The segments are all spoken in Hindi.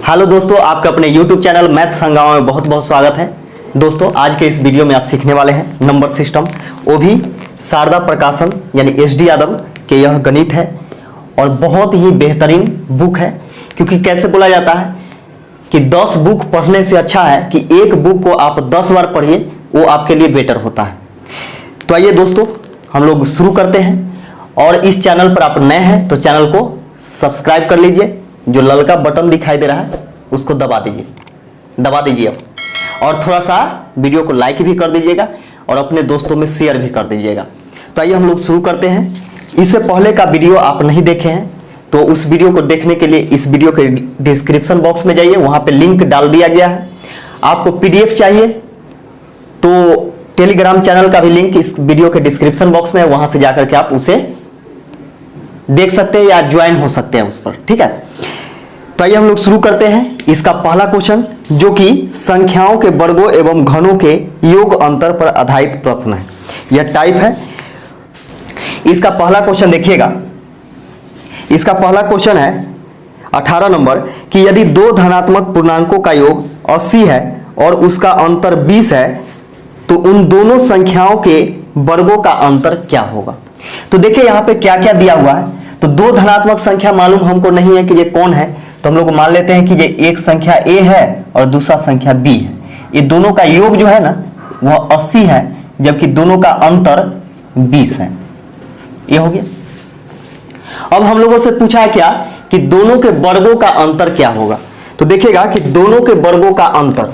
हेलो दोस्तों, आपका अपने YouTube चैनल मैथ्स हंगामा में बहुत बहुत स्वागत है। दोस्तों आज के इस वीडियो में आप सीखने वाले हैं नंबर सिस्टम, वो भी शारदा प्रकाशन यानी SD यादव के यह गणित है और बहुत ही बेहतरीन बुक है। क्योंकि कैसे बोला जाता है कि 10 बुक पढ़ने से अच्छा है कि एक बुक को आप 10 बार पढ़िए, वो आपके लिए बेटर होता है। तो आइए दोस्तों हम लोग शुरू करते हैं। और इस चैनल पर आप नए हैं तो चैनल को सब्सक्राइब कर लीजिए, जो ललका बटन दिखाई दे रहा है उसको दबा दीजिए अब, और थोड़ा सा वीडियो को लाइक भी कर दीजिएगा और अपने दोस्तों में शेयर भी कर दीजिएगा। तो आइए हम लोग शुरू करते हैं। इससे पहले का वीडियो आप नहीं देखे हैं तो उस वीडियो को देखने के लिए इस वीडियो के डिस्क्रिप्शन बॉक्स में जाइए, वहां पे लिंक डाल दिया गया है। आपको PDF चाहिए तो टेलीग्राम चैनल का भी लिंक इस वीडियो के डिस्क्रिप्शन बॉक्स में है, वहां से जाकर के आप उसे देख सकते हैं या ज्वाइन हो सकते हैं उस पर, ठीक है। तो आइए हम लोग शुरू करते हैं। इसका पहला क्वेश्चन जो कि संख्याओं के वर्गों एवं घनों के योग अंतर पर आधारित प्रश्न है, यह टाइप है। इसका पहला क्वेश्चन देखिएगा। इसका पहला क्वेश्चन है 18 नंबर कि यदि दो धनात्मक पूर्णांकों का योग 80 है और उसका अंतर 20 है तो उन दोनों संख्याओं के वर्गों का अंतर क्या होगा। तो देखिए यहाँ पे क्या क्या दिया हुआ है। तो दो धनात्मक संख्या मालूम हमको नहीं है कि ये कौन है, तो हम लोग मान लेते हैं कि ये एक संख्या A है और दूसरा संख्या B है। ये दोनों का योग जो है ना वह 80 है, जबकि दोनों का अंतर 20 है। ये हो गया। अब हम लोगों से पूछा है क्या कि दोनों के वर्गों का अंतर क्या होगा। तो देखिएगा कि दोनों के वर्गों का अंतर,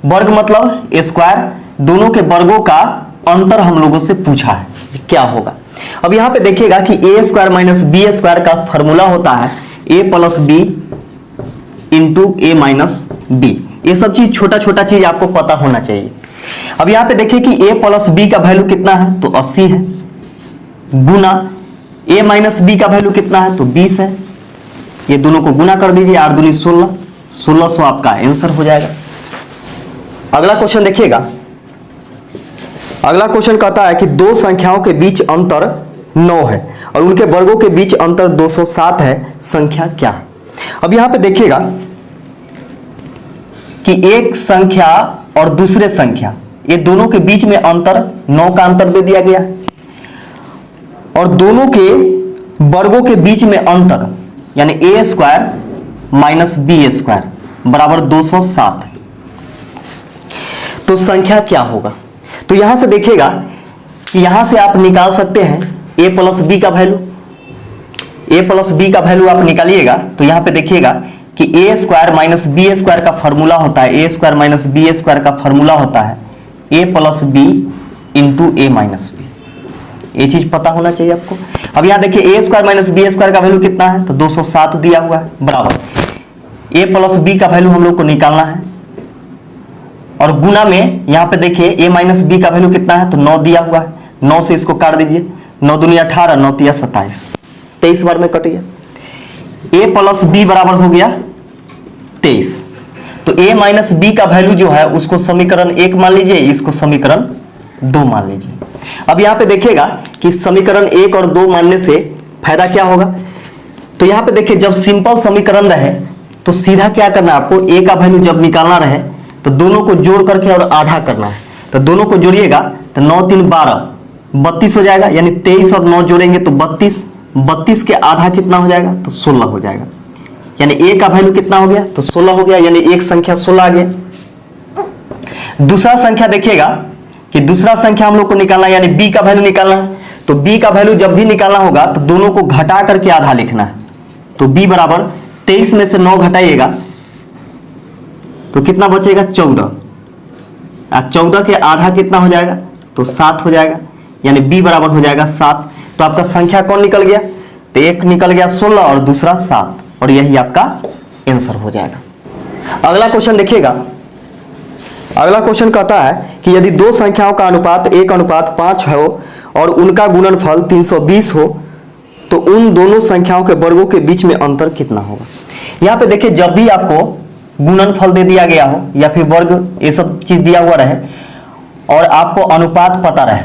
वर्ग मतलब स्क्वायर, दोनों के वर्गों का अंतर हम लोगों से पूछा है क्या होगा। अब यहां पे देखिएगा कि a square minus B square का फॉर्मूला होता है a plus B into A minus B. ये सब चीज छोटा छोटा चीज आपको पता होना चाहिए। अब यहां पे देखिए कि a प्लस बी का वैल्यू कितना है, तो 80 है, गुना a माइनस बी का वैल्यू कितना है, तो 20 है। ये दोनों को गुना कर दीजिए, 8 दूनी 16, 1600 आपका आंसर हो जाएगा। अगला क्वेश्चन देखिएगा। अगला क्वेश्चन कहता है कि दो संख्याओं के बीच अंतर 9 है और उनके वर्गों के बीच अंतर 207 है, संख्या क्या है। अब यहां पे देखिएगा कि एक संख्या और दूसरे संख्या, ये दोनों के बीच में अंतर 9 का अंतर दे दिया गया है और दोनों के वर्गों के बीच में अंतर यानी a square minus B square बराबर 207 है। तो संख्या क्या होगा। तो यहां से देखिएगा कि यहां से आप निकाल सकते हैं a प्लस बी का वैल्यू। a प्लस बी का वैल्यू आप निकालिएगा तो यहां पे देखिएगा कि a square minus B square का फॉर्मूला होता है, a square minus B square का फॉर्मूला होता है a plus B into A minus B. ये चीज पता होना चाहिए आपको। अब यहां देखिए a square minus B square का वैल्यू कितना है, तो 207 दिया हुआ है, बराबर a प्लस बी का वैल्यू हम लोग को निकालना है और गुना में यहां पे देखिए a माइनस बी का वैल्यू कितना है, तो 9 दिया हुआ है। 9 से इसको काट दीजिए, 9 दूनी 18, 9 तिया 27, 23 बार में कट गया। a प्लस बी बराबर हो गया 23। तो a माइनस बी का वैल्यू जो है उसको समीकरण 1 मान लीजिए, इसको समीकरण 2 मान लीजिए। अब यहां पे देखिएगा कि समीकरण 1 और 2 मानने से फायदा क्या होगा। तो यहां पे देखिए जब सिंपल समीकरण रहे तो सीधा क्या करना है आपको, a का वैल्यू जब निकालना रहे तो दोनों को जोड़ करके और आधा करना है। तो दोनों को जोड़िएगा तो 9 3 12, 32 हो जाएगा, यानी 23 और 9 जोड़ेंगे तो 32, 32 के आधा कितना हो जाएगा, तो 16 हो जाएगा। यानी a का वैल्यू कितना हो गया, तो 16 हो गया, यानी एक संख्या 16 आ गया। दूसरा संख्या देखिएगा कि दूसरा संख्या हम लोग को निकालना है, यानी b का वैल्यू निकालना है। तो b का वैल्यू जब भी निकालना होगा तो दोनों को घटा करके आधा लिखना है। तो b बराबर 23 में से 9 घटाइएगा तो कितना बचेगा, 14। 14 के आधा कितना हो जाएगा, तो 7 हो जाएगा, यानी b बराबर हो जाएगा 7। तो आपका संख्या कौन निकल गया, तो एक निकल गया 16 और दूसरा 7, और यही आपका आंसर हो जाएगा। अगला क्वेश्चन देखिएगा। अगला क्वेश्चन कहता है कि यदि दो संख्याओं का अनुपात 1:5 हो और उनका गुणनफल 320 हो तो उन दोनों संख्याओं के वर्गों के बीच में अंतर कितना होगा। यहाँ पे देखिए जब भी आपको गुणनफल दे दिया गया हो या फिर वर्ग, ये सब चीज दिया हुआ रहे और आपको अनुपात पता रहे,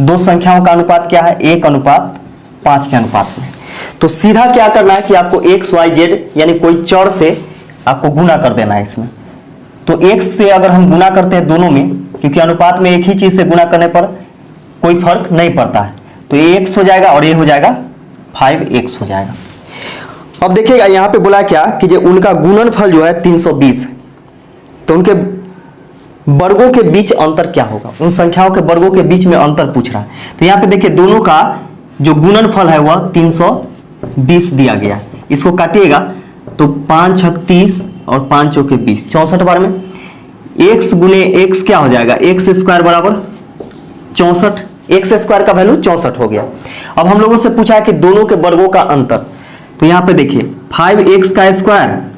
दो संख्याओं का अनुपात क्या है, 1:5 के अनुपात में, तो सीधा क्या करना है कि आपको एक्स वाई जेड यानी कोई चर से आपको गुना कर देना है इसमें। तो x से अगर हम गुना करते हैं दोनों में, क्योंकि अनुपात में एक ही चीज से गुना करने पर कोई फर्क नहीं पड़ता है, तो ये x हो जाएगा और ये हो जाएगा 5x हो जाएगा। अब देखिएगा यहां पे बोला क्या कि जो उनका गुणनफल जो है 320 है, तो उनके वर्गों के बीच अंतर क्या होगा, उन संख्याओं के वर्गों के बीच में अंतर पूछ रहा है। तो यहाँ पे देखिए दोनों का जो गुणनफल है वह 320 दिया गया है। इसको काटिएगा तो 5 छक 30 और 5 चौके 20, 64 बार में x गुने x क्या हो जाएगा, एक्स स्क्वायर बराबर 64, एक्स स्क्वायर का वैल्यू 64 हो गया। अब हम लोगों से पूछा है कि दोनों के वर्गों का अंतर, तो यहाँ पे देखिए 5x का स्क्वायर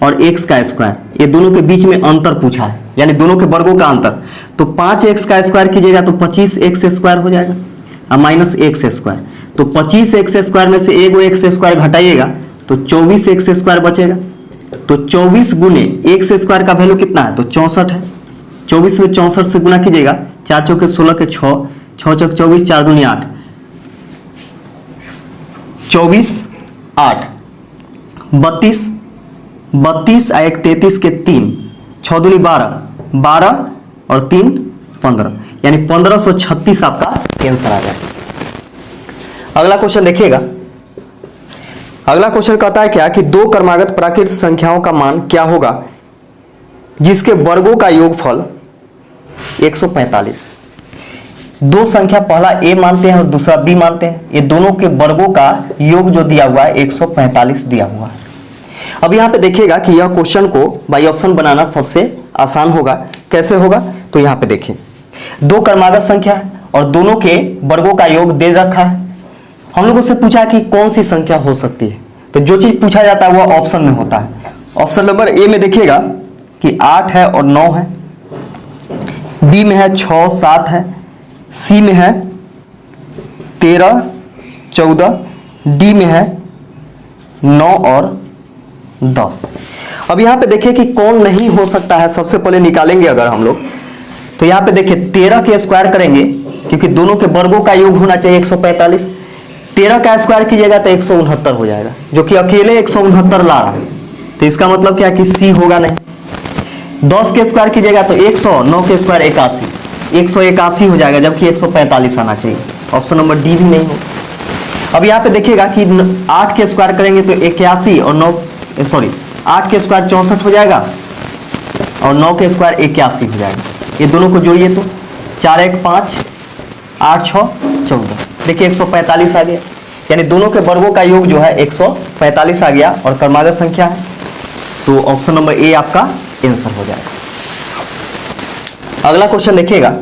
और x का स्क्वायर, ये दोनों के बीच में अंतर पूछा है, यानी दोनों के वर्गों का अंतर। तो 5x का स्क्वायर कीजिएगा तो 25x स्क्वायर हो जाएगा और माइनस x स्क्वायर, तो 25x स्क्वायर में से एगो x स्क्वायर घटाइएगा तो 24x स्क्वायर बचेगा। तो 24 गुने x स्क्वायर का वैल्यू कितना है, तो 64 है। 24 में 64 से गुना कीजिएगा, 4 चौके 16 के 6, 6 चौक 24, 4 दूनी 8, 24 8 32, 32 और 1 33 के 3, 6 दूनी 12, 12 और 3 15, यानी 1536 आपका आंसर आ जाएगा। अगला क्वेश्चन देखिएगा। अगला क्वेश्चन कहता है क्या कि दो क्रमागत प्राकृत संख्याओं का मान क्या होगा जिसके वर्गों का योगफल 145। दो संख्या पहला a मानते हैं और दूसरा b मानते हैं, ये दोनों के वर्गों का योग जो दिया हुआ है 145 दिया हुआ है। अब यहाँ पे देखिएगा कि यह क्वेश्चन को बाई ऑप्शन बनाना सबसे आसान होगा। कैसे होगा, तो यहाँ पे देखिए दो क्रमागत संख्या है और दोनों के वर्गों का योग दे रखा है। हम लोगों से पूछा कि कौन सी संख्या हो सकती है, तो जो चीज पूछा जाता है वह ऑप्शन में होता है। ऑप्शन नंबर ए में देखिएगा कि 8 है और 9 है, बी में है 6 7 है, सी में है 13 14, डी में है 9 और 10। अब यहाँ पे देखिए कि कौन नहीं हो सकता है, सबसे पहले निकालेंगे अगर हम लोग, तो यहाँ पे देखिए 13 के स्क्वायर करेंगे क्योंकि दोनों के वर्गों का योग होना चाहिए 145। 13 का स्क्वायर कीजिएगा तो 169 हो जाएगा, जो कि अकेले 169 ला रहा है, तो इसका मतलब क्या कि सी होगा नहीं। 10 के स्क्वायर कीजिएगा तो 100, 9 के स्क्वायर 81, 181 हो जाएगा, जबकि 145 आना चाहिए। ऑप्शन नंबर डी भी नहीं हो। अब यहाँ पे देखिएगा कि 8 के स्क्वायर करेंगे तो 81 और 8 के स्क्वायर 64 हो जाएगा और 9 के स्क्वायर 81 हो जाएगा। ये दोनों को जोड़िए तो 4 1 5, 8 6 14, देखिए 145 आ गया, यानी दोनों के वर्गों का योग जो है 145 आ गया और क्रमागत संख्या है, तो ऑप्शन नंबर ए आपका आंसर हो जाएगा। अगला क्वेश्चन देखिएगा।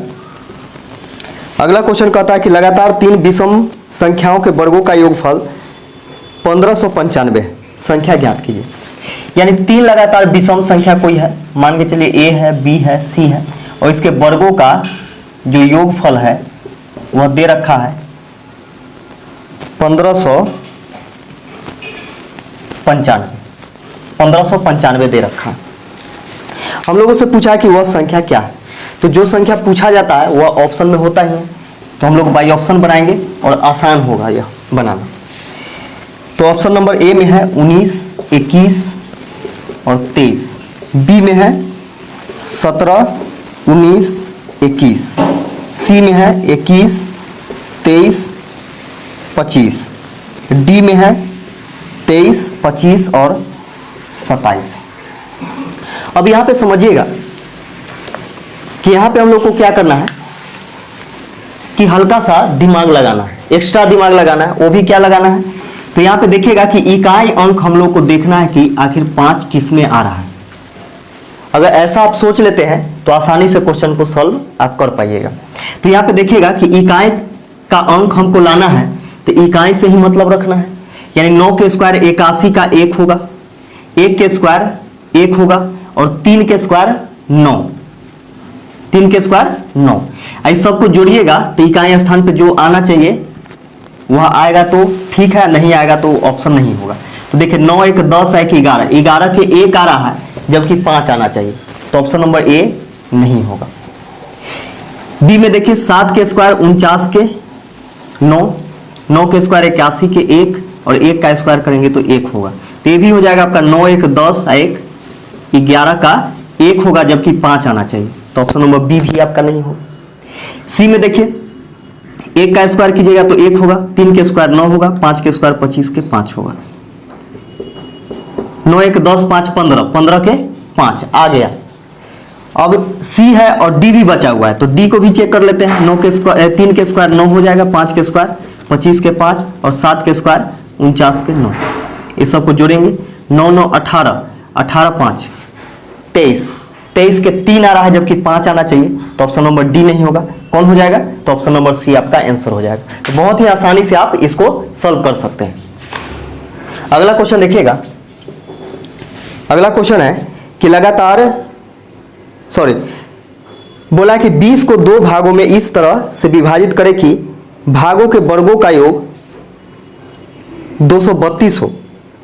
अगला क्वेश्चन कहता है कि लगातार 3 विषम संख्याओं के वर्गों का योगफल 1595 संख्या ज्ञात कीजिए। यानी 3 लगातार विषम संख्या कोई है, मान के चलिए ए है, बी है, सी है, और इसके वर्गों का जो योगफल है वह दे रखा है 1595 दे रखा है। हम लोगों से पूछा है कि वह संख्या क्या है, तो जो संख्या पूछा जाता है वह ऑप्शन में होता ही है, तो हम लोग बाई ऑप्शन बनाएंगे और आसान होगा यह बनाना। तो ऑप्शन नंबर ए में है 19 21 और 23, बी में है 17 19 21, सी में है 21 23 25, डी में है 23 25 और 27। अब यहां पे समझिएगा कि यहां पे हम लोग को क्या करना है कि हल्का सा दिमाग लगाना है, एक्स्ट्रा दिमाग लगाना है। वो भी क्या लगाना है, तो यहां पे देखिएगा कि इकाई अंक हम लोग को देखना है कि आखिर 5 किस में आ रहा है। अगर ऐसा आप सोच लेते हैं तो आसानी से क्वेश्चन को सॉल्व आप कर पाइएगा। तो यहाँ पे देखिएगा कि इकाई का अंक हमको लाना है, तो इकाई से ही मतलब रखना है, यानी 9 के स्क्वायर 81 का 1 होगा, 1 के स्क्वायर 1 होगा और 3 के स्क्वायर 9, 3 के स्क्वायर 9। इस सबको जोड़िएगा तो इकाई स्थान पे जो आना चाहिए वह आएगा तो ठीक है, नहीं आएगा तो ऑप्शन नहीं होगा। तो देखिए 9 1 10 1 11, 11 के 1 आ रहा है जबकि 5 आना चाहिए, तो ऑप्शन नंबर ए नहीं होगा। बी में देखिए 7 के स्क्वायर 49 के 9, 9 के स्क्वायर 81 के 1 और 1 का स्क्वायर करेंगे तो 1 होगा। तो ये भी हो जाएगा आपका 9 1 10 1 11 का 1 होगा, जबकि 5 आना चाहिए। तो ऑप्शन नंबर बी भी आपका नहीं होगा। सी में देखिए 1 का स्क्वायर कीजिएगा तो 1 होगा, 3 के स्क्वायर 9 होगा, 5 के स्क्वायर 25 के 5 होगा। 9 1 10 5 15, 15 के 5 आ गया। अब सी है और डी भी बचा हुआ है, तो डी को भी चेक कर लेते हैं। 9 के स्क्वायर 3 के स्क्वायर 9 हो जाएगा, 5 के स्क्वायर 25 के 5 और 7 के स्क्वायर 49 के 9। ये सबको जोड़ेंगे 9 9 18, 18 5 23, 23 के 3 आ रहा है, जबकि 5 आना चाहिए। तो ऑप्शन नंबर डी नहीं होगा। कौन हो जाएगा? तो ऑप्शन नंबर सी आपका आंसर हो जाएगा। तो बहुत ही आसानी से आप इसको सॉल्व कर सकते हैं। अगला क्वेश्चन देखिएगा। अगला क्वेश्चन है कि बोला कि 20 को 2 भागों में इस तरह से विभाजित करें कि भागों के वर्गों का योग 232 हो।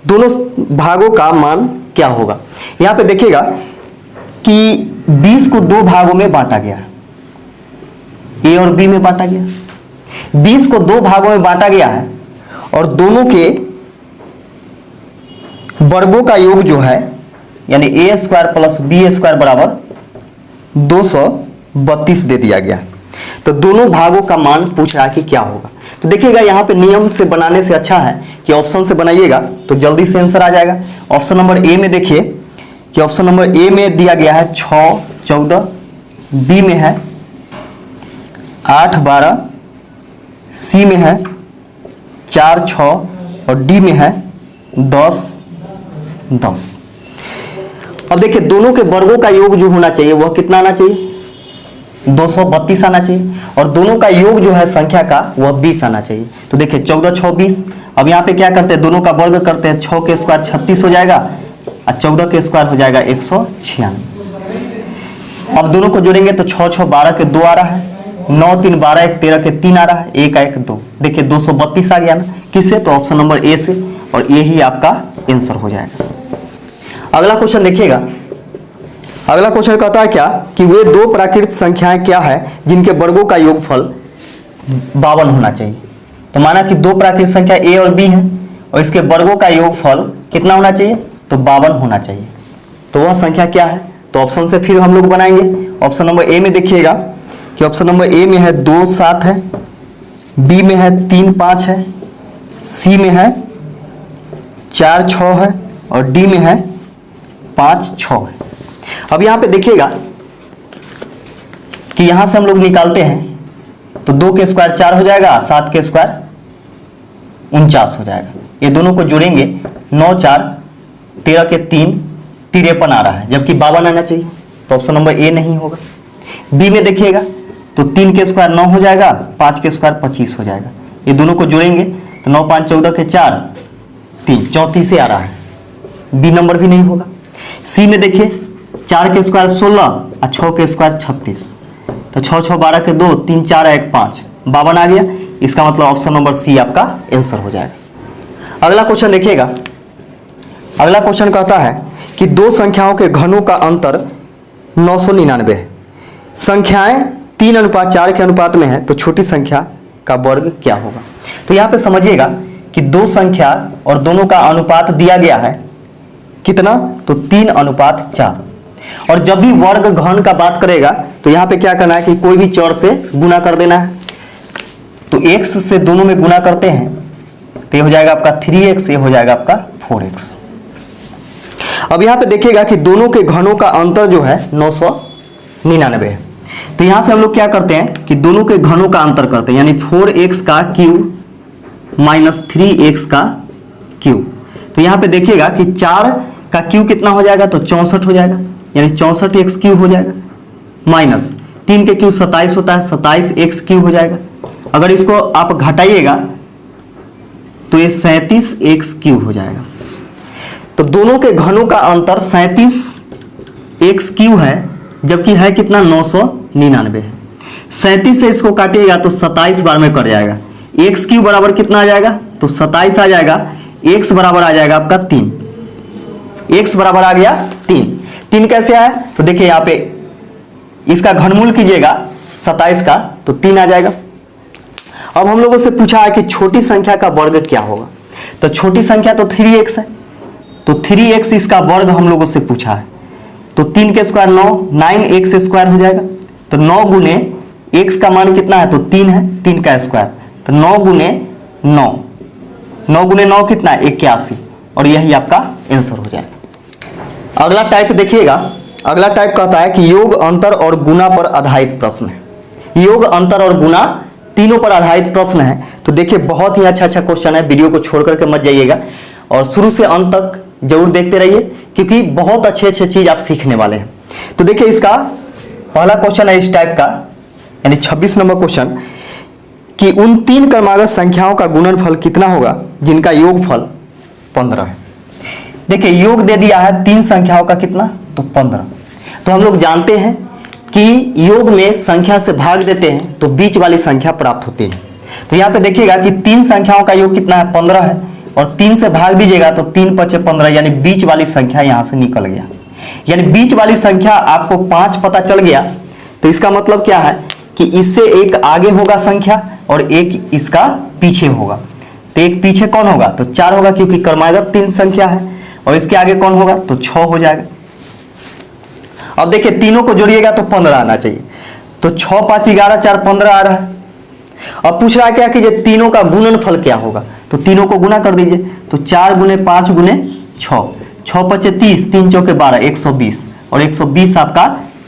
दोनों भागों का मान क्या होगा? यहां पे देखिएगा कि 20 को 2 भागों में बांटा गया, ए और बी में बांटा गया। 20 को 2 भागों में बांटा गया है और दोनों के वर्गों का योग जो है यानी ए स्क्वायर प्लस बी स्क्वायर बराबर 232 दे दिया गया। तो दोनों भागों का मान पूछ रहा है कि क्या होगा। तो देखिएगा यहाँ पे नियम से बनाने से अच्छा है कि ऑप्शन से बनाइएगा तो जल्दी से आंसर आ जाएगा। ऑप्शन नंबर ए में देखिए कि ऑप्शन नंबर ए में दिया गया है 6 14, बी में है 8 12, सी में है 4 6 और डी में है 10 10। अब देखिए दोनों के वर्गों का योग जो होना चाहिए वह कितना आना चाहिए? 232 आना चाहिए। और दोनों का योग जो है संख्या का वह 20 आना चाहिए। तो देखिए 14 6 20। अब यहाँ पे क्या करते हैं? दोनों का वर्ग करते हैं। 6 के स्क्वायर 36 हो जाएगा और 14 के स्क्वायर हो जाएगा 196। अब दोनों को जोड़ेंगे तो 6 6 12 के 2 आ रहा है, 9 3 12 1 13 के 3 आ रहा है, 1 1 2। देखिए 232 आ गया ना, किससे? तो ऑप्शन नंबर ए से, और ये ही आपका आंसर हो जाएगा। अगला क्वेश्चन देखिएगा। अगला क्वेश्चन कहता है क्या कि वे 2 प्राकृत संख्याएं क्या है जिनके वर्गों का योगफल 52 होना चाहिए। तो माना कि 2 प्राकृत संख्या ए और बी है और इसके वर्गों का योगफल कितना होना चाहिए? तो 52 होना चाहिए। तो वह संख्या क्या है? तो ऑप्शन से फिर हम लोग बनाएंगे। ऑप्शन नंबर ए में देखिएगा कि ऑप्शन नंबर ए में है 2 7 है, बी में है 3 5 है, सी में है 4 6 है और डी में है 5 6 है। अब यहां पे देखिएगा कि यहां से हम लोग निकालते हैं तो 2 के स्क्वायर 4 हो जाएगा, 7 के स्क्वायर 49 हो जाएगा। ये दोनों को जोड़ेंगे 9 4 13 के 3 53 आ रहा है, जबकि 52 आना चाहिए। तो ऑप्शन नंबर ए नहीं होगा। बी में देखिएगा तो 3 के स्क्वायर 9 हो जाएगा, 5 के स्क्वायर 25 हो जाएगा। ये दोनों को जोड़ेंगे तो 9 5 14 के 4 3 34 से आ रहा है, बी नंबर भी नहीं होगा। सी में देखिए 4 के स्क्वायर 16 और 6 के स्क्वायर 36, तो 6 6 12 के 2 3 4 1 5 52 आ गया। इसका मतलब ऑप्शन नंबर सी आपका आंसर हो जाएगा। अगला क्वेश्चन देखिएगा। अगला क्वेश्चन कहता है कि 2 संख्याओं के घनों का अंतर 999 है। संख्याएं 3:4 के अनुपात में है, तो छोटी संख्या का वर्ग क्या होगा? तो यहां पे समझिएगा कि 2 संख्या और दोनों का अनुपात दिया गया है कितना? तो 3:4। और जब भी वर्ग घन का बात करेगा तो यहां पे क्या करना है कि कोई भी चर से गुना कर देना है। तो x से दोनों में गुना करते हैं तो ये हो जाएगा आपका 3x, ये हो जाएगा आपका 4x। अब यहां पे देखिएगा कि दोनों के घनों का अंतर जो है 999 है। तो यहां से हम लोग क्या करते हैं कि दोनों के घनों का अंतर करते हैं, यानी 4x का क्यूब माइनस 3x का क्यूब। तो यहां पे देखिएगा कि 4 का क्यूब कितना हो जाएगा? तो 64 हो जाएगा, यानी 64x क्यूब हो जाएगा, माइनस 3 के क्यूब 27 होता है, 27x क्यूब हो जाएगा। अगर इसको आप घटाइएगा तो ये 37x क्यूब हो जाएगा। तो दोनों के घनों का अंतर 37x क्यूब है, जबकि है कितना? 999 है। 37 से इसको काटिएगा तो 27 बार में कट जाएगा। x क्यूब बराबर कितना आ जाएगा? तो 27 आ जाएगा। x बराबर आ जाएगा आपका 3। x बराबर आ गया 3। 3 कैसे आया? तो देखिए यहाँ पे इसका घनमूल कीजिएगा 27 का तो 3 आ जाएगा। अब हम लोगों से पूछा है कि छोटी संख्या का वर्ग क्या होगा। तो छोटी संख्या तो 3x है, तो 3x इसका वर्ग हम लोगों से पूछा है, तो 3 के स्क्वायर 9, 9x स्क्वायर हो जाएगा। तो 9 गुने x का मान कितना है, तो 3 है, 3 का स्क्वायर, तो 9 गुने 9, 9 गुने 9 कितना है, 81, और यही आपका आंसर हो जाएगा। अगला टाइप देखिएगा, अगला टाइप कहता है कि योग, अंतर और गुणा पर आधारित प्रश्न है। योग, अंतर और गुणा तीनों पर आधारित प्रश्न है। तो देखिए बहुत ही अच्छा क्वेश्चन है, वीडियो को छोड़ करके मत जाइएगा और शुरू से अंत तक जरूर देखते रहिए, क्योंकि बहुत अच्छे चीज आप सीखने वाले हैं। तो देखिए इसका पहला क्वेश्चन है इस टाइप का, यानी 26 नंबर क्वेश्चन, कि उन 3 क्रमागत संख्याओं का गुणनफल कितना होगा जिनका योगफल 15 है। देखिए योग दे दिया है 3 संख्याओं का कितना, तो 15। तो हम लोग जानते हैं कि योग में संख्या से भाग देते हैं तो बीच वाली संख्या प्राप्त होती है। तो यहाँ पे देखिएगा कि 3 संख्याओं का योग कितना है, 15 है, और 3 से भाग दीजिएगा तो 3 पचे 15, यानी बीच वाली संख्या यहां से निकल गया। यानी बीच वाली संख्या आपको 5 पता चल गया, तो इसका मतलब क्या है कि इससे एक आगे होगा संख्या और एक इसका पीछे होगा। तो एक पीछे कौन होगा, तो 4 होगा, क्योंकि क्रमागत 3 संख्या है, और इसके आगे कौन होगा, तो 6 हो जाएगा। अब देखिए तीनों को जोड़िएगा तो 15 आना चाहिए, तो 6 5 11 4 15 आ रहा है। अब पूछ रहा है क्या कि ये तीनों का गुणनफल क्या होगा, तो तीनों को गुना कर दीजिए, तो 4 गुने 5 गुने 6, 6 पचे 30, 3 चौके 12, 120, और 120 आपका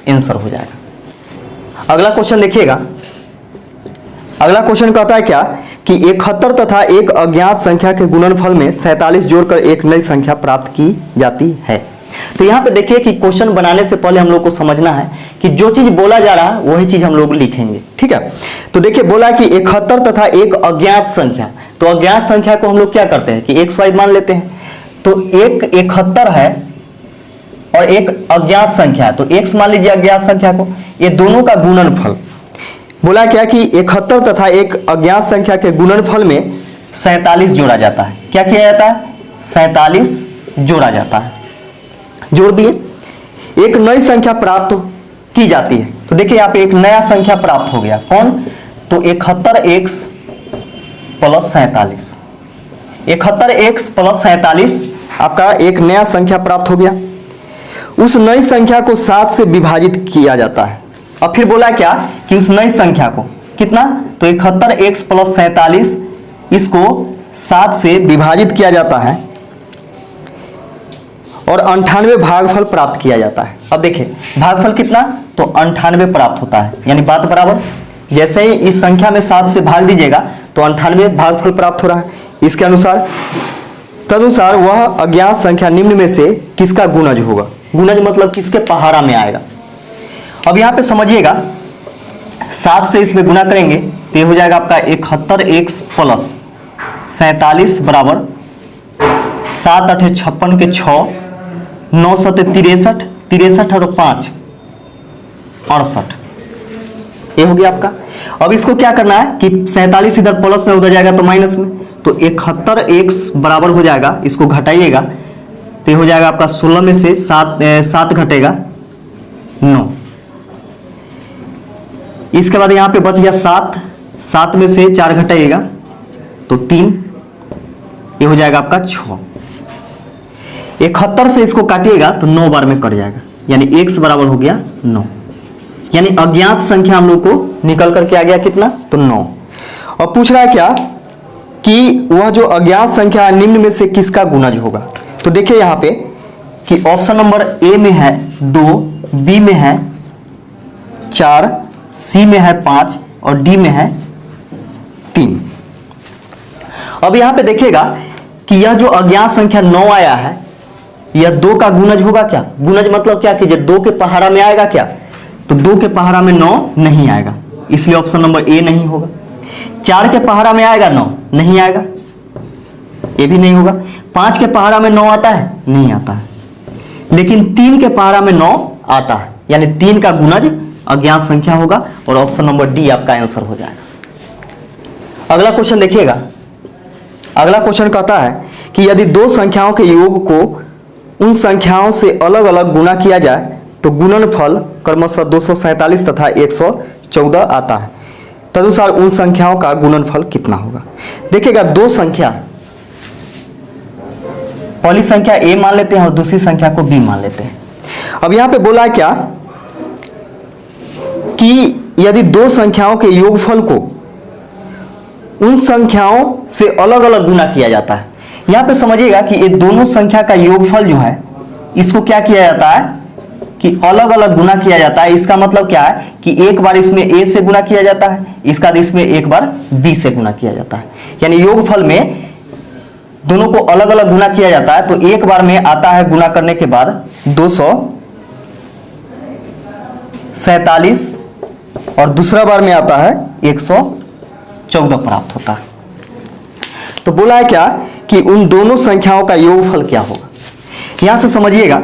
आंसर हो जाएगा। अगला क्वेश्चन देखिएगा, अगला क्वेश्चन कहता है क्या कि 71 तथा एक अज्ञात संख्या के गुणनफल में 47 जोड़कर एक नई संख्या प्राप्त की जाती है। तो यहाँ पे देखिए कि क्वेश्चन बनाने से पहले हम लोग को समझना है कि जो चीज बोला जा रहा है वही चीज हम लोग लिखेंगे, ठीक है। तो देखिए बोला कि 71 तथा एक अज्ञात संख्या, तो अज्ञात संख्या को हम लोग क्या करते हैं कि XY मान लेते हैं। तो एक 71 है और एक अज्ञात संख्या है, तो X मान लीजिए अज्ञात संख्या को, ये दोनों का गुणनफल बोला क्या कि 71 तथा एक अज्ञात संख्या के गुणनफल में 47 जोड़ा जाता है। क्या किया जाता है, 47 जोड़ा जाता है। जोड़ दिए, एक नई संख्या प्राप्त की जाती है। तो देखिए यहाँ पे एक नया संख्या प्राप्त हो गया, कौन, तो 71x प्लस 47, 71x प्लस 47 आपका एक नया संख्या प्राप्त हो गया। उस नई संख्या को 7 से विभाजित किया जाता है। अब फिर बोला क्या कि उस नई संख्या को कितना, तो 71x प्लस 47 इसको 7 से विभाजित किया जाता है और 98 भागफल प्राप्त किया जाता है। अब देखिए भागफल कितना, तो 98 प्राप्त होता है, यानी बात बराबर। जैसे ही इस संख्या में 7 से भाग दीजिएगा तो 98 भागफल प्राप्त हो रहा है। इसके अनुसार तदनुसार वह अज्ञात संख्या निम्न में से किसका गुणज होगा। गुणज मतलब किसके पहाड़ा में आएगा। अब यहाँ पे समझिएगा 7 से इसमें गुना करेंगे तो ये हो जाएगा आपका 71x प्लस 47 बराबर 7 8 56 के 6, 9 7 63, 63 और 5 68, ये हो गया आपका। अब इसको क्या करना है कि 47 इधर प्लस में उधर जाएगा तो माइनस में, तो 71x बराबर हो जाएगा, इसको घटाइएगा तो ये हो जाएगा आपका 16 में से 7 घटेगा 9। इसके बाद यहाँ पे बच गया 7, 7 में से 4 घटाइएगा तो 3, ये हो जाएगा आपका 6। 71 से इसको काटिएगा तो 9 बार में कट जाएगा, यानी x बराबर हो गया 9। यानी अज्ञात संख्या हम लोग को निकल करके आ गया कितना, तो 9। और पूछ रहा है क्या कि वह जो अज्ञात संख्या निम्न में से किसका गुणज होगा। तो देखिए यहाँ पे कि ऑप्शन नंबर ए में है 2, बी में है 4, सी में है 5 और डी में है 3। अब यहाँ पे देखिएगा कि यह जो अज्ञात संख्या 9 आया है यह 2 का गुणज होगा क्या। गुणज मतलब क्या कि 2 के पहाड़ा में आएगा क्या, तो 2 के पहाड़ा में 9 नहीं आएगा, इसलिए ऑप्शन नंबर ए नहीं होगा। 4 के पहाड़ा में आएगा 9, नहीं आएगा, ये भी नहीं होगा। 5 के पहाड़ा में 9 आता है, नहीं आता है, लेकिन 3 के पहाड़ा में 9 आता है, यानी 3 का गुणज अज्ञात संख्या होगा और ऑप्शन नंबर डी आपका आंसर हो जाएगा। अगला क्वेश्चन देखिएगा, अगला क्वेश्चन कहता है कि यदि 2 संख्याओं के योग को उन संख्याओं से अलग अलग गुणा किया जाए तो गुणनफल क्रमशः 247 तथा 114 आता है। तदनुसार उन संख्याओं का गुणनफल कितना होगा। देखिएगा 2 संख्या पहली संख्या a मान लेते हैं और दूसरी संख्या को b मान लेते हैं। अब यहां पे बोला क्या कि यदि दो संख्याओं के योगफल को उन संख्याओं से अलग अलग गुना किया जाता है। यहां पे समझिएगा कि ये दोनों संख्या का योगफल जो है इसको क्या किया जाता है कि अलग अलग गुना किया जाता है। इसका मतलब क्या है कि एक बार इसमें a से गुना किया जाता है, इसका इसमें एक बार b से गुना किया जाता है। यानी योगफल में दोनों को अलग अलग गुना किया जाता है। तो एक बार में आता है गुना करने के बाद 247 और दूसरा बार में आता है 114 प्राप्त होता है। तो बोला है क्या कि उन दोनों संख्याओं का योगफल क्या होगा। यहां से समझिएगा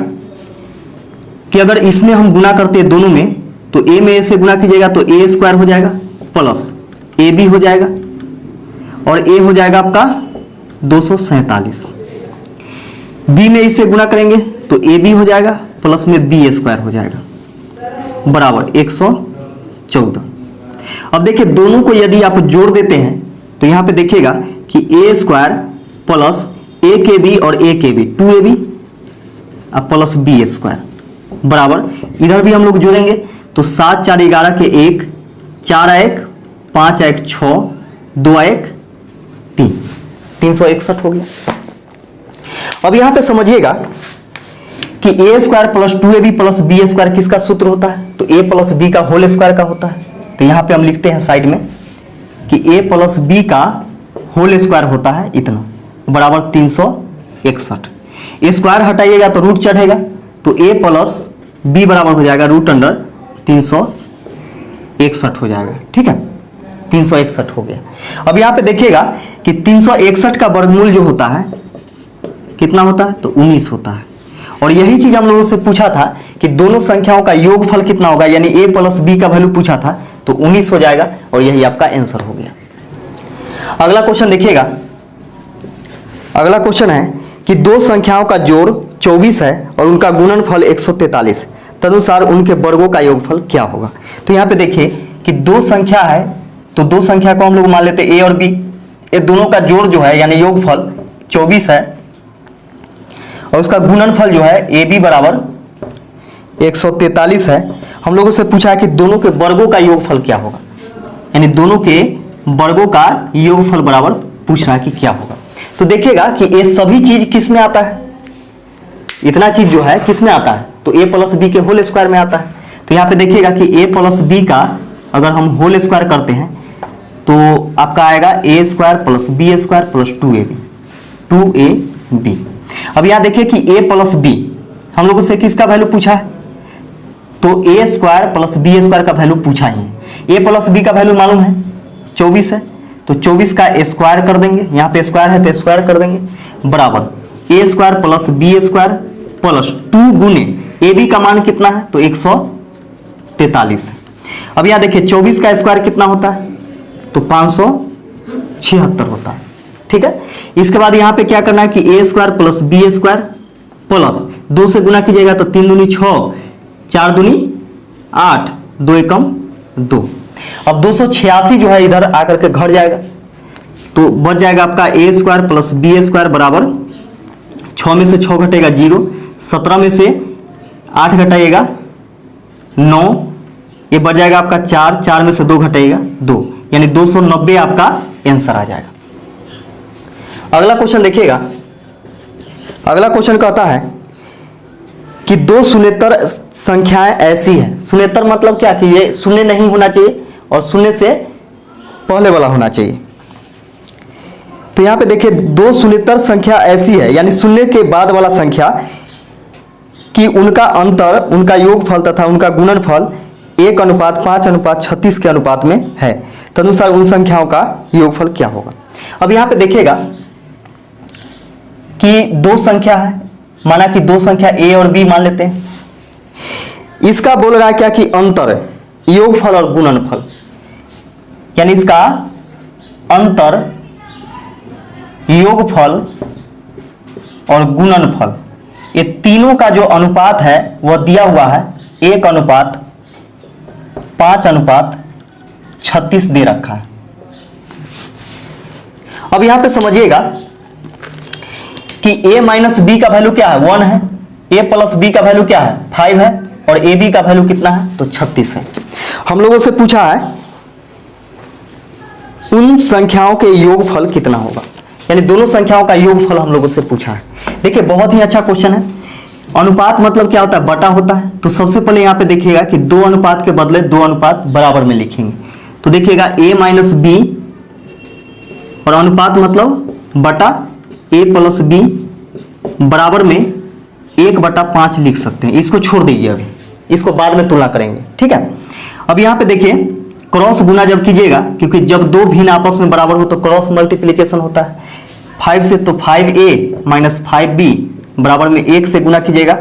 कि अगर इसमें हम गुना करते हैं दोनों में, तो a में a से गुना कीजिएगा तो a स्क्वायर हो जाएगा प्लस ab हो जाएगा और a हो जाएगा आपका 247। b में इससे गुना करेंगे तो ab हो जाएगा प्लस में b स्क्वायर हो जाएगा बराबर 114। अब देखिए दोनों को यदि आप जोड़ देते हैं तो यहां पे देखिएगा कि a स्क्वायर प्लस a के b और a के b 2ab अब प्लस b स्क्वायर बराबर इधर भी हम लोग जोड़ेंगे तो 7 4 11 के 1 4 1 5 1 6 2 1 3 361 हो गया। अब यहां पे समझिएगा कि a square plus 2ab plus b square किसका सूत्र होता है, तो a प्लस b का होल स्क्वायर का होता है। तो यहां पे हम लिखते हैं साइड में कि a प्लस b का होल स्क्वायर होता है इतना बराबर 361। स्क्वायर हटाइएगा तो रूट चढ़ेगा तो a प्लस b बराबर हो जाएगा रूट अंडर 361 हो जाएगा। ठीक है 361 हो गया। अब यहां पे देखिएगा कि 361 का वर्गमूल जो होता है कितना होता है, तो 19 होता है। और यही चीज हम लोगों से पूछा था कि दोनों संख्याओं का योगफल कितना होगा, यानी a प्लस b का वैल्यू पूछा था तो 19 हो जाएगा और यही आपका आंसर हो गया। अगला क्वेश्चन देखिएगा। अगला क्वेश्चन है कि दो संख्याओं का जोड़ 24 है और उनका गुणनफल 143, तदनुसार उनके वर्गों का योगफल क्या होगा। तो यहाँ पे देखिए कि दो संख्या है तो दो संख्या को हम लोग मान लेते a और b। ये दोनों का जोड़ जो है यानी योगफल 24 है और उसका गुणनफल जो है ab बराबर 143 है। हम लोगों से पूछा है कि दोनों के वर्गों का योगफल क्या होगा, यानी दोनों के वर्गों का योगफल बराबर पूछ रहा है कि क्या होगा। तो देखिएगा कि ये सभी चीज किस में आता है, इतना चीज जो है किस में आता है, तो a प्लस बी के होल स्क्वायर में आता है। तो यहाँ पे देखिएगा कि a प्लस बी का अगर हम होल स्क्वायर करते हैं तो आपका आएगा a square plus B square plus 2ab। अब यहाँ देखिए कि a प्लस बी हम लोगों से किसका वैल्यू पूछा है, तो a square plus B square का वैल्यू पूछा ही है। a प्लस बी का वैल्यू मालूम है 24 है तो 24 का स्क्वायर कर देंगे, यहाँ पे स्क्वायर है तो स्क्वायर कर देंगे बराबर a square plus B square plus 2 गुने ए बी का मान कितना है, तो 143 है। अब यहाँ देखिए 24 का स्क्वायर कितना होता है, तो 576 होता है। ठीक है, इसके बाद यहाँ पे क्या करना है कि a square plus B square plus 2 से गुना कीजिएगा तो 3 दूनी 6 4 दूनी 8 2 एकम 2। अब 286 जो है इधर आकर के घट जाएगा तो बच जाएगा आपका a square plus B square बराबर 6 में से 6 घटेगा 0, 17 में से 8 घटाइएगा 9, ये बच जाएगा आपका 4, 4 में से 2 घटाइएगा 2, यानी 290 आपका आंसर आ जाएगा। अगला क्वेश्चन देखिएगा। अगला क्वेश्चन कहता है कि दो शून्येतर संख्याएं ऐसी है। शून्येतर मतलब क्या कि ये शून्य नहीं होना चाहिए और शून्य से पहले वाला होना चाहिए। तो यहां पे देखिए दो शून्येतर संख्या ऐसी है, यानी शून्य के बाद वाला संख्या कि उनका अंतर, उनका योगफल तथा उनका गुणनफल 1:5:36 के अनुपात में है, तदनुसार उन संख्याओं का योगफल क्या होगा। अब यहां पे देखिएगा कि दो संख्या है, माना कि दो संख्या a और b मान लेते हैं। इसका बोल रहा है क्या कि अंतर, योगफल और गुणनफल, यानी इसका अंतर, योगफल और गुणनफल, ये तीनों का जो अनुपात है वह दिया हुआ है 1:5:36 दे रखा है। अब यहां पे समझिएगा कि a माइनस बी का वैल्यू क्या है 1 है, a प्लस बी का वैल्यू क्या है 5 है, और ए बी का वैल्यू कितना है तो 36 है। हम लोगों से पूछा है उन संख्याओं के योगफल कितना होगा, यानी दोनों संख्याओं का योगफल हम लोगों से पूछा है। देखिए बहुत ही अच्छा क्वेश्चन है। अनुपात मतलब क्या होता है, बटा होता है। तो सबसे पहले यहाँ पे देखिएगा कि 2 अनुपात के बदले 2 अनुपात बराबर में लिखेंगे। तो देखिएगा a माइनस बी, और अनुपात मतलब बटा a प्लस बी बराबर में 1/5 लिख सकते हैं। इसको छोड़ दीजिए, अभी इसको बाद में तुलना करेंगे, ठीक है। अब यहाँ पे देखिए क्रॉस गुना जब कीजिएगा, क्योंकि जब दो भिन्न आपस में बराबर हो तो क्रॉस मल्टीप्लीकेशन होता है। 5 से तो 5a माइनस 5b बराबर में 1 से गुना कीजिएगा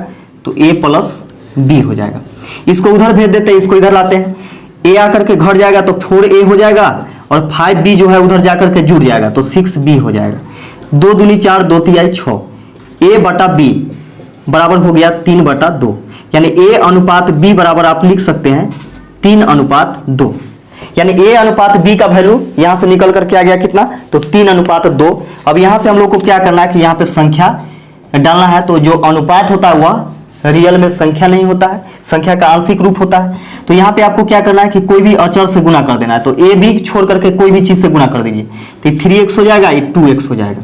तो a प्लस b हो जाएगा। इसको उधर भेज देते हैं, इसको इधर लाते हैं, a आकर के घट जाएगा तो 4a हो जाएगा, और 5b जो है उधर जाकर के जुड़ जाएगा तो 6b हो जाएगा। 2 दूनी 4, 2 तिहाई 6, a बटा b बराबर हो गया 3/2, यानी a अनुपात b बराबर आप लिख सकते हैं 3/2, यानी a अनुपात b का वैल्यू यहां से निकल करके आ गया कितना तो 3/2। अब यहां से हम लोग को क्या करना है कि यहां पे संख्या डालना है। तो जो अनुपात होता है वह रियल में संख्या नहीं होता है, संख्या का आंशिक रूप होता है। तो यहाँ पे आपको क्या करना है कि कोई भी अचर से गुना कर देना है। तो a b छोड़ करके कोई भी चीज से गुना कर दीजिए, तो 3x हो जाएगा, ये 2x हो जाएगा।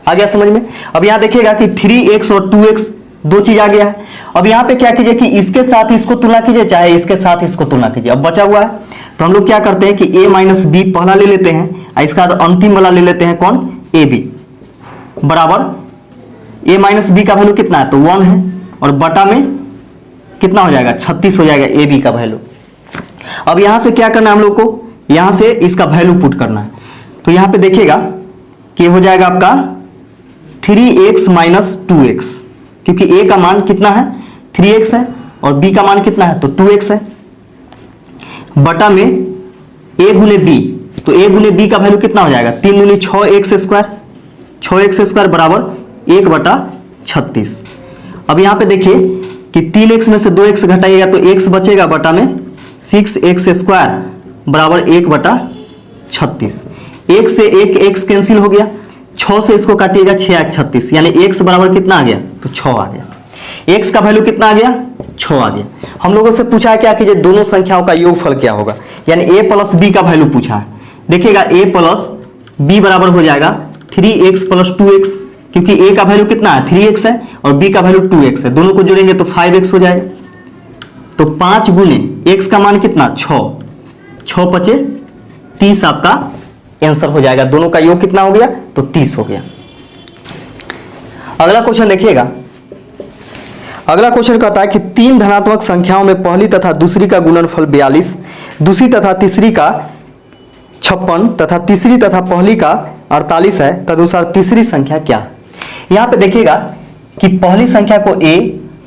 आ गया समझ में। अब यहाँ देखिएगा कि 3x और 2x दो चीज आ गया है। अब यहाँ पे क्या कीजिए कि इसके साथ इसको तुलना कीजिए, चाहे इसके साथ इसको तुलना कीजिए। अब बचा हुआ है तो हम लोग क्या करते हैं कि a माइनस बी पहला ले लेते हैं, इसका अंतिम वाला ले लेते हैं कौन ए बी, बराबर a माइनस बी का वैल्यू कितना है तो 1 है, और बटा में कितना हो जाएगा 36 हो जाएगा ए बी का वैल्यू। अब यहां से क्या करना है हम लोग को, यहां से इसका वैल्यू पुट करना है। तो यहां पे देखिएगा कि हो जाएगा आपका 3x माइनस 2x, क्योंकि a का मान कितना है 3x है और b का मान कितना है तो 2x है, बटा में a गुने b, तो a गुने b का वैल्यू कितना हो जाएगा 3 दूनी 6x स्क्वायर बराबर 1/36। अब यहाँ पे देखिए कि 3x में से 2x घटाइएगा तो x बचेगा, बटा में 6x स्क्वायर बराबर 1/36। 1 से 1 x कैंसिल हो गया, 6 से इसको काटिएगा 6 36, यानी x बराबर कितना आ गया तो 6 आ गया। x का वैल्यू कितना आ गया 6 आ गया। हम लोगों से पूछा है क्या कि दोनों संख्याओं का योगफल क्या होगा, यानी a प्लस b का वैल्यू पूछा है। देखिएगा a प्लस b बराबर हो जाएगा 3x प्लस 2x, क्योंकि a का वैल्यू कितना है 3x है और b का वैल्यू 2x है, दोनों को जोड़ेंगे तो 5x हो जाएगा। तो 5 गुने x का मान कितना 6, 6 पचे 30 आपका आंसर हो जाएगा। दोनों का योग कितना हो गया तो 30 हो गया। अगला क्वेश्चन देखिएगा। अगला क्वेश्चन कहता है कि 3 धनात्मक संख्याओं में पहली तथा दूसरी का गुणनफल 42, दूसरी तथा तीसरी का 56 तथा तीसरी तथा पहली का 48 है, तदनुसार तीसरी संख्या क्या है। यहाँ पे देखिएगा कि पहली संख्या को a,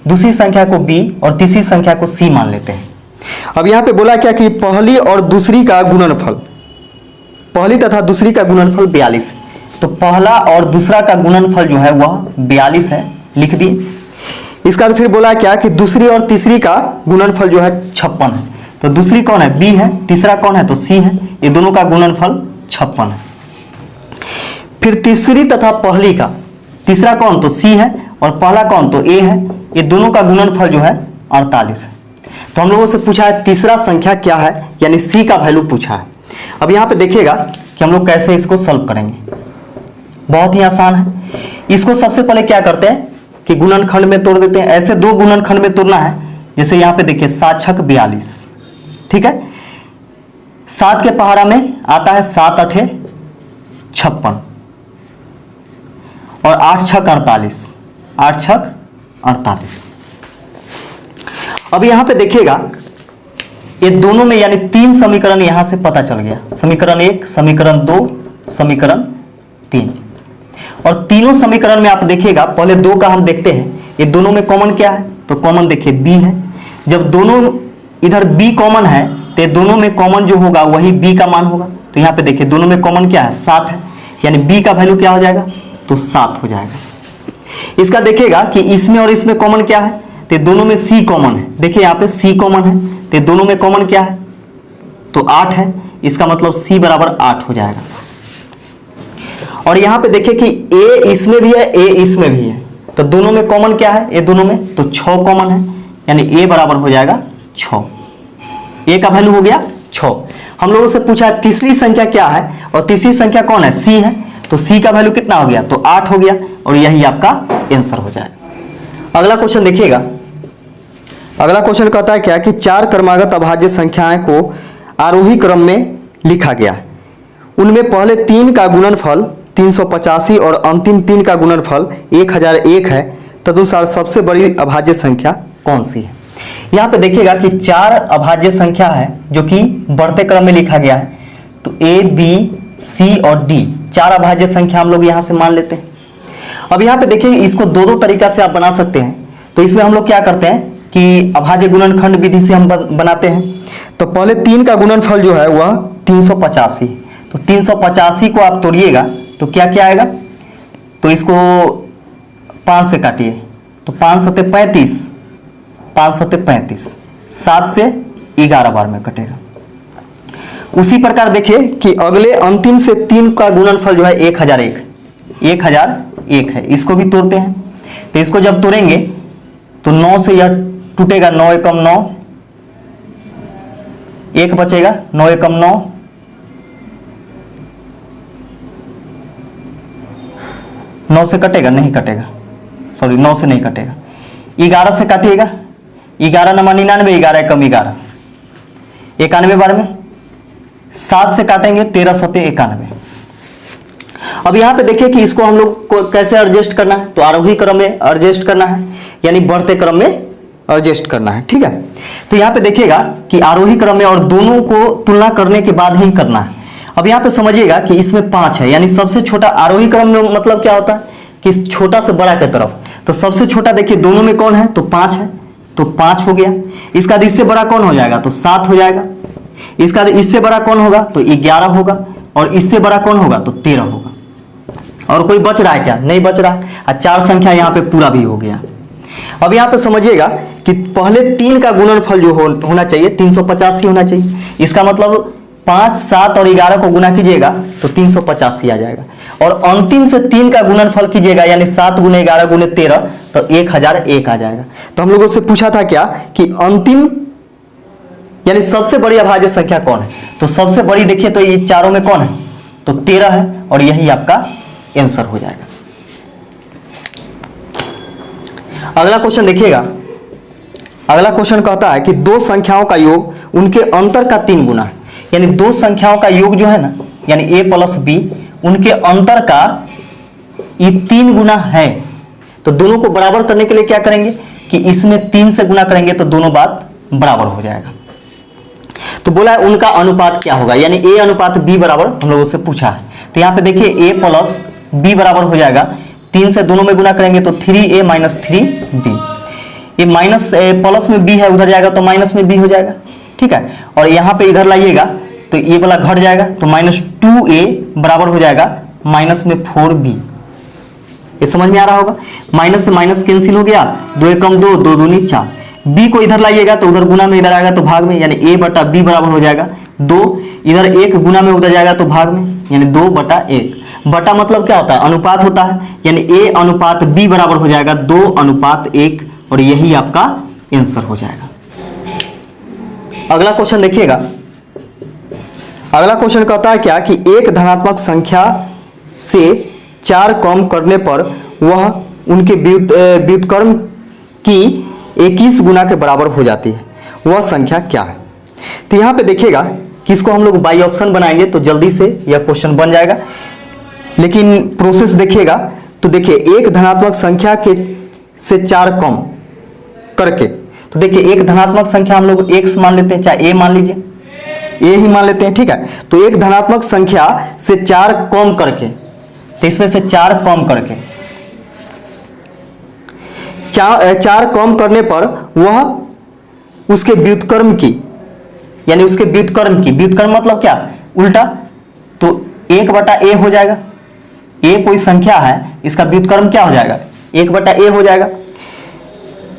दूसरी संख्या को b और तीसरी संख्या को c मान लेते हैं। अब यहाँ पे बोला क्या कि पहली और दूसरी का गुणनफल, पहली तथा दूसरी का गुणनफल 42, तो पहला और दूसरा का गुणनफल जो है वह 42 है, लिख दिए। इसका फिर बोला क्या कि दूसरी और तीसरी का गुणनफल जो है 56 है, तो दूसरी कौन है b है, तीसरा कौन है तो c है, ये दोनों का गुणनफल 56 है। फिर तीसरी तथा पहली का, तीसरा कौन तो c है और पहला कौन तो a है, ये दोनों का गुणनफल जो है 48 है। तो हम लोगों से पूछा है तीसरा संख्या क्या है, यानी c का वैल्यू पूछा है। अब यहाँ पे देखिएगा कि हम लोग कैसे इसको सॉल्व करेंगे। बहुत ही आसान है। इसको सबसे पहले क्या करते हैं कि गुणनखंड में तोड़ देते हैं। ऐसे दो गुणनखंड में तोड़ना है, जैसे यहाँ पे देखिए 7 छक 42, ठीक है। 7 के पहाड़ा में आता है 7 8 56 और 8 छक 48, 8 छक 48। अब यहाँ पे देखिएगा ये दोनों में यानी 3 समीकरण यहां से पता चल गया, समीकरण 1, समीकरण 2, समीकरण 3। और तीनों समीकरण में आप देखिएगा, पहले 2 का हम देखते हैं, ये दोनों में कॉमन क्या है तो कॉमन देखिए b है। जब दोनों इधर b कॉमन है तो दोनों में कॉमन जो होगा वही b का मान होगा। तो यहाँ पे देखिए दोनों में कॉमन क्या है 7 है, यानी b का वैल्यू क्या हो जाएगा तो 7 हो जाएगा। इसका देखिएगा कि इसमें और इसमें कॉमन क्या है, तो दोनों में c कॉमन है। देखिए यहाँ पे c कॉमन है, तो दोनों में कॉमन क्या है तो 8 है, इसका मतलब c बराबर 8 हो जाएगा। और यहां पे देखिए कि ए इसमें भी है, ए इसमें भी है, तो दोनों में कॉमन क्या है, ये दोनों में तो 6 कॉमन है, यानी ए बराबर हो जाएगा 6। ए का वैल्यू हो गया 6। हम लोगों से पूछा तीसरी संख्या क्या है, और तीसरी संख्या कौन है, सी है, तो सी का वैल्यू कितना हो गया, तो 8 हो गया, और यही आपका आंसर हो जाएगा। अगला क्वेश्चन देखिएगा। अगला क्वेश्चन कहता है क्या कि 4 क्रमागत अभाज्य संख्याएं को आरोही क्रम में लिखा गया है, उनमें पहले 3 का गुणनफल 385 और अंतिम 3 का गुणनफल 1001 है, तदनुसार सबसे बड़ी अभाज्य संख्या कौन सी है। यहाँ पे देखिएगा कि 4 अभाज्य संख्या है जो कि बढ़ते क्रम में लिखा गया है, तो ए बी सी और डी 4 अभाज्य संख्या हम लोग यहाँ से मान लेते हैं। अब यहाँ पे देखिए इसको दो तरीका से आप बना सकते हैं, तो इसमें हम लोग क्या करते हैं कि अभाज्य गुणनखंड विधि से हम बनाते हैं। तो पहले 3 का गुणनफल जो है वह 385, तो 385 को आप तोड़िएगा तो क्या क्या आएगा, तो इसको 5 से काटिए, तो 5 सत्ते 35, 5 सत्ते 35, 7 से 11 बार में कटेगा। उसी प्रकार देखिए कि अगले अंतिम से 3 का गुणनफल जो है 1001, 1001 है, इसको भी तोड़ते हैं। तो इसको जब तोड़ेंगे तो 9 से यह टूटेगा, 9 एकम 9, 1 बचेगा, 9 एकम 9, 9 से कटेगा, नहीं कटेगा, सॉरी 9 से नहीं कटेगा, 11 से काटिएगा, 11 नमा 99, 11 एकम 11, 91 बार में, 7 से काटेंगे, 13 सत्ते 91। अब यहाँ पे देखिए कि इसको हम लोग को कैसे एडजस्ट करना है, तो आरोही क्रम में एडजस्ट करना है, यानी बढ़ते क्रम में एडजस्ट करना है, ठीक है। तो यहाँ पे देखिएगा कि आरोही क्रम में और दोनों को तुलना करने के बाद ही करना है। अब यहाँ पे समझिएगा कि इसमें 5 है, यानी सबसे छोटा आरोही क्रम में मतलब क्या होता है कि छोटा से बड़ा की तरफ, तो सबसे छोटा देखिए दोनों में कौन है, तो 5 है, तो 5 हो गया। इसका इससे बड़ा कौन हो जाएगा, तो 7 हो जाएगा। इसका इससे बड़ा कौन होगा, तो 11 होगा, और इससे बड़ा कौन होगा, तो 13 होगा। और कोई बच रहा है क्या, नहीं बच रहा है, और 4 संख्या यहाँ पे पूरा भी हो गया। अब यहाँ पे समझिएगा कि पहले 3 का गुणनफल जो होना चाहिए 385 होना चाहिए। इसका मतलब 5, 7 और 11 को गुना कीजिएगा तो 385 आ जाएगा, और अंतिम से 3 का गुणनफल कीजिएगा, यानी 7 गुने 11 गुने 13, तो 1001 आ जाएगा। तो हम लोगों से पूछा था क्या कि अंतिम यानी सबसे बड़ी अभाज्य संख्या कौन है, तो सबसे बड़ी देखिए तो ये चारों में कौन है, तो 13 है, और यही आपका आंसर हो जाएगा। अगला क्वेश्चन देखिएगा। अगला क्वेश्चन कहता है कि 2 संख्याओं का योग उनके अंतर का 3 गुना है, यानी 2 संख्याओं का योग जो है ना, यानी a प्लस बी, उनके अंतर का ये 3 गुना है। तो दोनों को बराबर करने के लिए क्या करेंगे कि इसमें 3 से गुना करेंगे तो दोनों बात बराबर हो जाएगा। तो बोला है उनका अनुपात क्या होगा, यानी a अनुपात b बराबर हम लोगों से पूछा है। तो यहाँ पे देखिए a प्लस बी बराबर हो जाएगा, 3 से दोनों में गुना करेंगे तो 3a माइनस 3b, ये माइनस प्लस में b है, उधर जाएगा तो माइनस में b हो जाएगा, ठीक है। और यहाँ पे इधर लाइएगा तो ये वाला घट जाएगा, तो माइनस 2a बराबर हो जाएगा माइनस में 4b। ये समझ में आ रहा होगा, माइनस से माइनस कैंसिल हो गया, 2 एकम 2, 2 दूनी 4। b को इधर लाइएगा तो उधर गुना में इधर आएगा तो भाग में, यानी a बटा b बराबर हो जाएगा 2, इधर 1 गुना में उधर जाएगा तो भाग में, यानी 2 बटा 1। बटा मतलब क्या होता है, अनुपात होता है, यानी a अनुपात b बराबर हो जाएगा 2 अनुपात 1, और यही आपका आंसर हो जाएगा। अगला क्वेश्चन देखिएगा। अगला क्वेश्चन कहता है क्या कि एक धनात्मक संख्या से 4 कम करने पर वह उनके व्युत्क्रम की 21 गुना के बराबर हो जाती है, वह संख्या क्या है। तो यहाँ पे देखिएगा कि इसको हम लोग बाई ऑप्शन बनाएंगे तो जल्दी से यह क्वेश्चन बन जाएगा, लेकिन प्रोसेस देखिएगा तो देखिए एक धनात्मक संख्या के से 4 कम करके, तो देखिए एक धनात्मक संख्या हम लोग x मान लेते हैं, चाहे a मान लीजिए, a ही मान लेते हैं, ठीक है। तो एक धनात्मक संख्या से 4 कम करके, तो इसमें से 4 कम करके, 4 कम करने पर वह उसके व्युत्क्रम की, यानी उसके व्युत्क्रम की, व्युत्क्रम मतलब क्या, उल्टा, तो 1 बटा a हो जाएगा। a कोई संख्या है, इसका व्युत्क्रम क्या हो जाएगा, 1 बटा a हो जाएगा।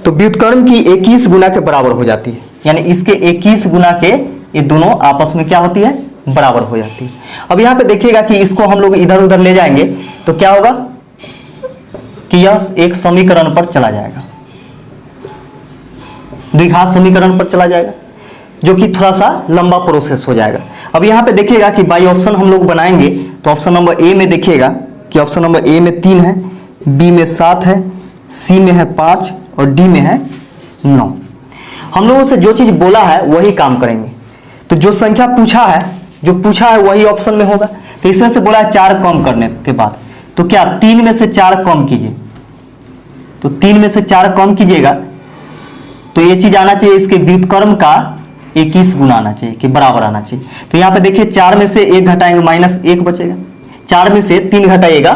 तो व्युत्क्रम की 21 गुना के बराबर हो जाती है, यानी इसके 21 गुना के ये दोनों आपस में क्या होती है, बराबर हो जाती है। अब यहाँ पे देखिएगा कि इसको हम लोग इधर उधर ले जाएंगे तो क्या होगा कि यह एक समीकरण पर चला जाएगा, द्विघात समीकरण पर चला जाएगा, जो कि थोड़ा सा लंबा प्रोसेस हो जाएगा। अब यहाँ पे देखिएगा कि बाई ऑप्शन हम लोग बनाएंगे तो ऑप्शन नंबर ए में देखिएगा कि ऑप्शन नंबर ए में 3 है, बी में 7 है, सी में है 5 और डी में है 9। हम लोगों से जो चीज बोला है वही काम करेंगे। तो जो संख्या पूछा है वही ऑप्शन में होगा। तो इसमें से बोला है 4 कम करने के बाद, तो क्या 3 में से 4 कम कीजिए, तो 3 में से 4 कम कीजिएगा तो ये चीज आना चाहिए, इसके व्युत्क्रम का 21 गुना आना चाहिए कि बराबर आना चाहिए। तो यहाँ पे देखिए 4 में से 1 घटाएंगे -1 बचेगा, 4 में से 3 घटाइएगा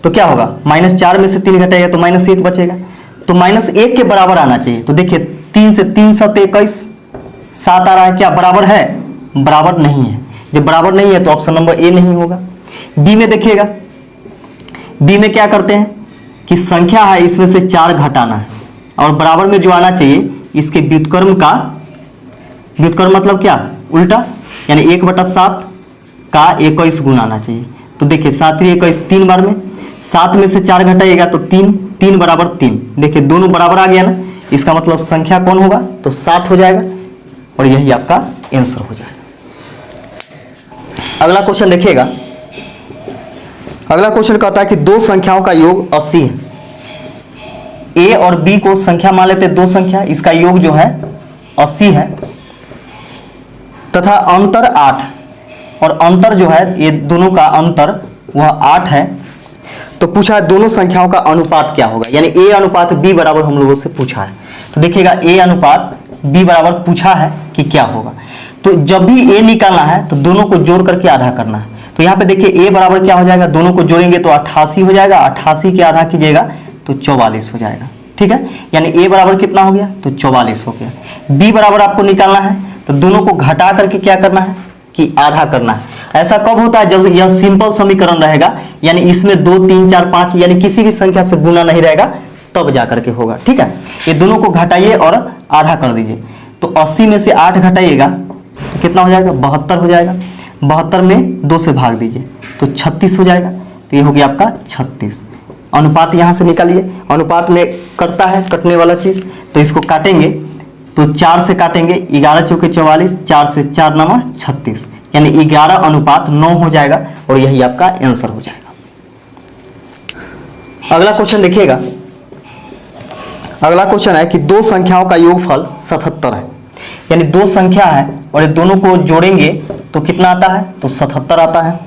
तो क्या होगा, -4 में से 3 घटाइएगा तो -1 बचेगा, तो -1 के बराबर आना चाहिए। तो देखिए 3 से 3 7 21, 7 आ रहा है, क्या बराबर है, बराबर नहीं है। जब बराबर नहीं है तो ऑप्शन नंबर ए नहीं होगा। बी में देखिएगा, बी में क्या करते हैं कि संख्या है इसमें से 4 घटाना है और बराबर में जो आना चाहिए इसके व्युत्क्रम का, व्युत्क्रम मतलब क्या, उल्टा, यानी 1/7 का 21 गुना आना चाहिए। तो देखिए 7 21 3 बार में, 7 में से 4 घटाइएगा तो 3, 3 बराबर 3, देखिए दोनों बराबर आ गया ना, इसका मतलब संख्या कौन होगा, तो 7 हो जाएगा और यही आपका आंसर हो जाएगा। अगला क्वेश्चन देखिएगा, अगला क्वेश्चन कहता है कि दो संख्याओं का योग 80 है। ए और बी को संख्या मान लेते हैं, दो संख्या, इसका योग जो है 80 है तथा अंतर 8, और अंतर जो है ये दोनों का अंतर वह 8 है। तो पूछा है दोनों संख्याओं का अनुपात क्या होगा, यानी ए अनुपात बी बराबर हम लोगों से पूछा है। तो देखिएगा ए अनुपात बी बराबर पूछा है कि क्या होगा। तो जब भी ए निकालना है तो दोनों को जोड़ करके आधा करना है। तो यहाँ पे देखिए ए बराबर क्या हो जाएगा, दोनों को जोड़ेंगे तो 88 हो जाएगा, 88 के आधा कीजिएगा तो 44 हो जाएगा, ठीक है। यानी ए बराबर कितना हो गया, तो 44 हो गया। बी बराबर आपको निकालना है तो दोनों को घटा करके क्या करना है कि आधा करना है। ऐसा कब होता है, जब यह सिंपल समीकरण रहेगा, यानी इसमें 2 3 4 5 यानी किसी भी संख्या से गुना नहीं रहेगा, तब जाकर के होगा, ठीक है। ये दोनों को घटाइए और आधा कर दीजिए। तो 80 में से 8 घटाइएगा तो कितना हो जाएगा, 72 हो जाएगा। 72 में 2 से भाग दीजिए तो 36 हो जाएगा। तो ये हो गया आपका 36। अनुपात यहाँ से निकालिए, अनुपात में कटता है कटने वाला चीज, तो इसको काटेंगे तो 4 से काटेंगे, 11 चौके 44, 4 से 4 9 36, यानी 11 अनुपात 9 हो जाएगा और यही आपका आंसर हो जाएगा। अगला क्वेश्चन देखिएगा, अगला क्वेश्चन है कि दो संख्याओं का योगफल 77 है, यानी दो संख्या है और ये दोनों को जोड़ेंगे तो कितना आता है, तो 77 आता है।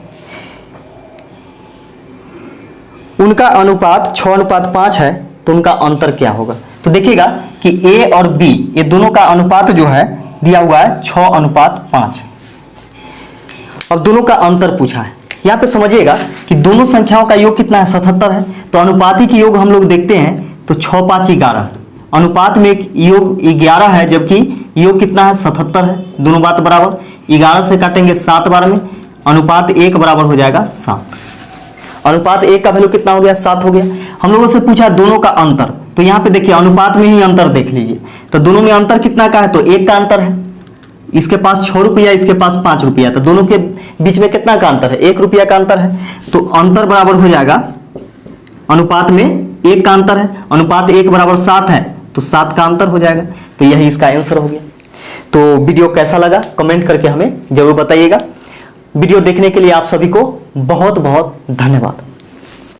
उनका अनुपात 6:5 है, तो उनका अंतर क्या होगा। तो देखिएगा कि ए और बी ये दोनों का अनुपात जो है दिया हुआ है 6:5। अब दोनों का अंतर पूछा है। यहाँ पे समझिएगा कि दोनों संख्याओं का योग कितना है, 77 है। तो अनुपाती की योग हम लोग देखते हैं तो 6 5 11, अनुपात में योग 11 है जबकि योग कितना है, 77 है। दोनों बात बराबर, 11 से काटेंगे 7 बार में, अनुपात 1 बराबर हो जाएगा 7। अनुपात 1 का वैल्यू कितना हो गया, 7 हो गया। हम लोगों से पूछा दोनों का अंतर, तो यहाँ पे देखिए अनुपात में ही अंतर देख लीजिए। तो दोनों में अंतर कितना का है, तो 1 का अंतर है। इसके पास 6 रुपया, इसके पास 5 रुपया, तो दोनों के बीच में कितना का अंतर है, 1 रुपया का अंतर है। तो अंतर बराबर हो जाएगा, अनुपात में 1 का अंतर है, अनुपात 1 बराबर 7 है तो 7 का अंतर हो जाएगा। तो यही इसका आंसर हो गया। तो वीडियो कैसा लगा कमेंट करके हमें जरूर बताइएगा। वीडियो देखने के लिए आप सभी को बहुत बहुत धन्यवाद।